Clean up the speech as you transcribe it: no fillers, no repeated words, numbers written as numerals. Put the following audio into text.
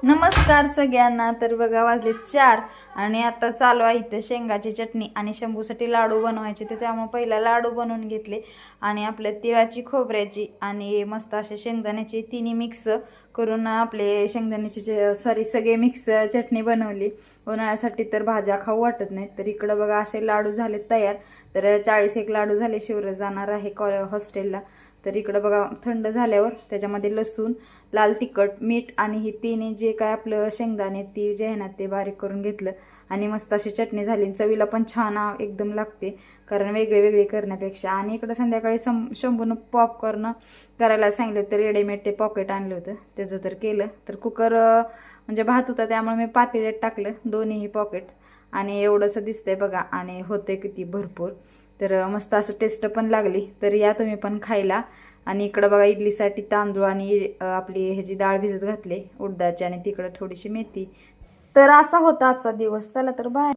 नमस्कार सगळ्यांना। तर बघा वाजले 4 आणि आता चालू आहे इथे शेंगाची चटणी आणि शंभूसाठी लाडू बनवायचे। तर त्यामुळे पहिला लाडू बनवून घेतले आणि आपल्या तिळाची, खोबऱ्याची आणि मस्त असे शेंगदाण्याचे तिन्ही मिक्स करून आपले शेंगदाण्याचे सगळे मिक्स चटणी बनवली। उन्हाळ्यासाठी तर भाज्या खाऊ वाटत नाहीत। तर इकडं बघा असे लाडू झाले तयार। तर 41 लाडू झाले। शिवराज जाणार आहे हॉस्टेलला। तर इकडं बघा थंड झाल्यावर त्याच्यामध्ये लसूण, लाल तिखट, मीठ आणि हे तिन्ही जे काय आपलं शेंगदाणे तीळ जे आहे ना ते बारीक करून घेतलं आणि मस्त अशी चटणी झाली। चवीला पण छान एकदम लागते, कारण वेगळे वेगळे करण्यापेक्षा। आणि इकडं संध्याकाळी शंभूनं पॉपकॉर्न करायला सांगितलं, तर रेडीमेड ते पॉकेट आणलं होतं त्याचं तर केलं। तर कुकर म्हणजे भात होता त्यामुळे मी पातेल्यात टाकलं दोन्हीही पॉकेट आणि एवढंसं दिसतंय बघा आणि होते किती भरपूर। तर मस्त असं टेस्ट पण लागली। तर या तुम्ही पण खायला। आणि इकडं बघा इडलीसाठी तांदूळ आणि आपली ह्याची डाळ भिजत घातली उडदाची आणि तिकडं थोडीशी मेथी। तर असा होता आजचा दिवस। चला तर बाय।